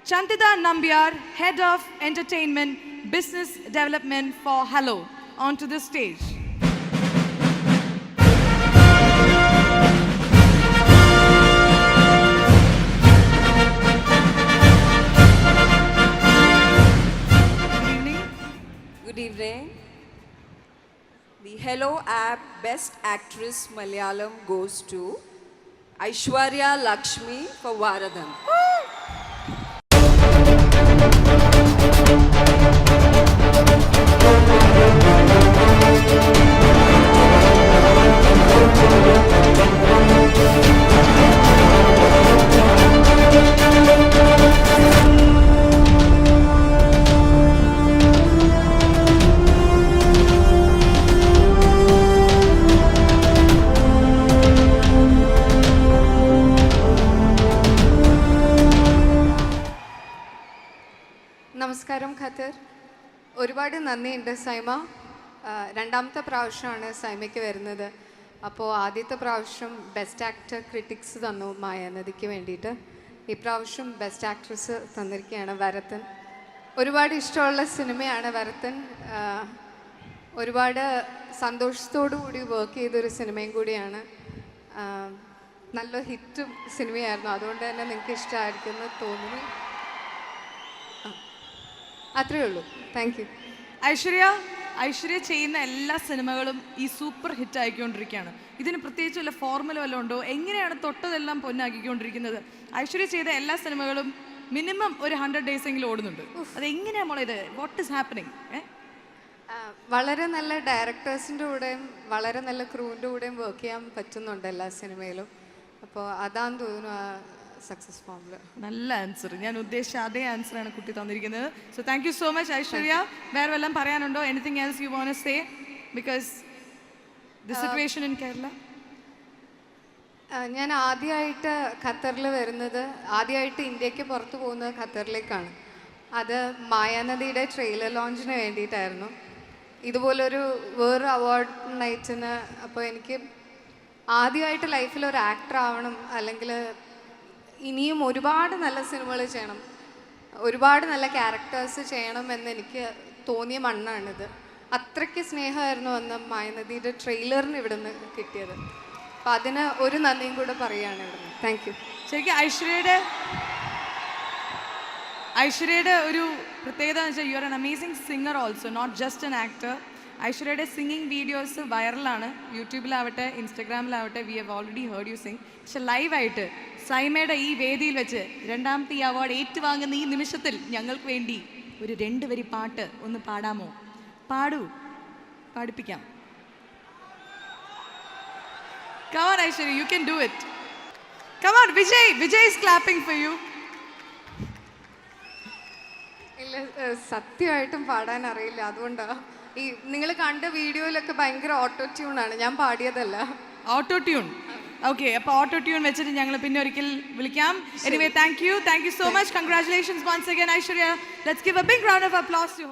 Chantita Nambiar, Head of Entertainment Business Development for Hello, onto the stage. Good evening. The Hello app Best Actress Malayalam goes to Aishwarya Lakshmi for Varadhan. നമസ്കാരം Qatar. ഒരുപാട് നന്ദിയുണ്ട് സൈമ. രണ്ടാമത്തെ പ്രാവശ്യമാണ് സൈമയ്ക്ക് വരുന്നത്. അപ്പോൾ ആദ്യത്തെ പ്രാവശ്യം ബെസ്റ്റ് ആക്ടർ ക്രിറ്റിക്സ് തന്നു മായാനദിക്ക് വേണ്ടിയിട്ട്. ഇപ്രാവശ്യം ബെസ്റ്റ് ആക്ട്രസ് തന്നിരിക്കുകയാണ് വരത്തൻ. ഒരുപാട് ഇഷ്ടമുള്ള സിനിമയാണ് വരത്തൻ. ഒരുപാട് സന്തോഷത്തോടു കൂടി വർക്ക് ചെയ്തൊരു സിനിമയും കൂടിയാണ്. നല്ല ഹിറ്റ് സിനിമയായിരുന്നു. അതുകൊണ്ട് തന്നെ നിങ്ങൾക്ക് ഇഷ്ടമായിരിക്കുമെന്ന് തോന്നുന്നു. അത്രേ ഉള്ളൂ. Thank you. ഐശ്വര്യ ചെയ്യുന്ന എല്ലാ സിനിമകളും ഈ സൂപ്പർ ഹിറ്റ് ആയിക്കൊണ്ടിരിക്കുകയാണ്. ഇതിന് പ്രത്യേകിച്ച് വല്ല ഫോർമുല വല്ലതും ഉണ്ടോ? എങ്ങനെയാണ് തൊട്ടതെല്ലാം പൊന്നാക്കിക്കൊണ്ടിരിക്കുന്നത്? ഐശ്വര്യ ചെയ്ത എല്ലാ സിനിമകളും മിനിമം ഒരു 100 days എങ്കിലും ഓടുന്നുണ്ട്. അതെങ്ങനെയാണ് മോളെ ഇത്? What is happening? വളരെ നല്ല ഡയറക്ടേഴ്സിൻ്റെ കൂടെയും വളരെ നല്ല ക്രൂവിൻ്റെ കൂടെയും വർക്ക് ചെയ്യാൻ പറ്റുന്നുണ്ട് എല്ലാ സിനിമയിലും. അപ്പോൾ അതാന്ന് തോന്നുന്നു സക്സസ് ഫോമിൽ. നല്ല ആൻസർ. ഞാൻ ഉദ്ദേശിച്ച അതേ ആൻസറാണ് കുട്ടി തന്നിരിക്കുന്നത്. So thank you so much Aishwarya. വേറെ വല്ലതും പറയാനുണ്ടോ? Anything else you want to say because the situation in Kerala? ഞാൻ ആദ്യമായിട്ട് ഖത്തറിൽ വരുന്നത്, ആദ്യമായിട്ട് ഇന്ത്യക്ക് പുറത്ത് പോകുന്നത് ഖത്തറിലേക്കാണ്. അത് മായാനദിയുടെ ട്രെയിലർ ലോഞ്ചിന് വേണ്ടിയിട്ടായിരുന്നു. ഇതുപോലൊരു വേറെ അവാർഡ് നൈറ്റിന്. അപ്പോൾ എനിക്ക് ആദ്യമായിട്ട് ലൈഫിൽ ഒരു ആക്ടർ ആവണം, അല്ലെങ്കിൽ ഇനിയും ഒരുപാട് നല്ല സിനിമകൾ ചെയ്യണം, ഒരുപാട് നല്ല ക്യാരക്ടേഴ്സ് ചെയ്യണം എന്ന് എനിക്ക് തോന്നിയ മണ്ണാണിത്. അത്രയ്ക്ക് സ്നേഹമായിരുന്നു അന്ന് മായാനദിയുടെ ട്രെയിലറിന് ഇവിടുന്ന് കിട്ടിയത്. അപ്പം അതിന് ഒരു നന്ദിയും കൂടെ പറയുകയാണ് ഇവിടുന്ന്. Thank you. ശരിക്കും ഐശ്വര്യയുടെ ഒരു പ്രത്യേകത എന്ന് വെച്ചാൽ you are an amazing singer also, not just an actor. ഐശ്വര്യയുടെ സിംഗിങ് വീഡിയോസ് വൈറലാണ്. യൂട്യൂബിലാവട്ടെ ഇൻസ്റ്റഗ്രാമിലാവട്ടെ. We have already heard you sing. പക്ഷെ ലൈവായിട്ട് സൈമയുടെ ഈ വേദിയിൽ വെച്ച് രണ്ടാമത്തെ ഈ അവാർഡ് ഏറ്റുവാങ്ങുന്ന ഈ നിമിഷത്തിൽ ഞങ്ങൾക്ക് വേണ്ടി ഒരു 2 വരി പാട്ട് ഒന്ന് പാടാമോ? പാടിപ്പിക്കാം. Come on Aishwarya, you can do it. Come on Vijay is clapping for you. ഇല്ല, സത്യമായിട്ടും പാടാൻ അറിയില്ല. അതുകൊണ്ടാണ് ഈ നിങ്ങൾ കണ്ട വീഡിയോയിലൊക്കെ ഭയങ്കര ഓട്ടോ ട്യൂണാണ്. ഞാൻ പാടിയതല്ല. Auto tune. ഓക്കെ, അപ്പോൾ ഓട്ടോ ട്യൂൺ വെച്ചിട്ട് ഞങ്ങൾ പിന്നെ ഒരിക്കൽ വിളിക്കാം. Anyway thank you so much. Congratulations once again Aishwarya. Let's give a big round of applause to her.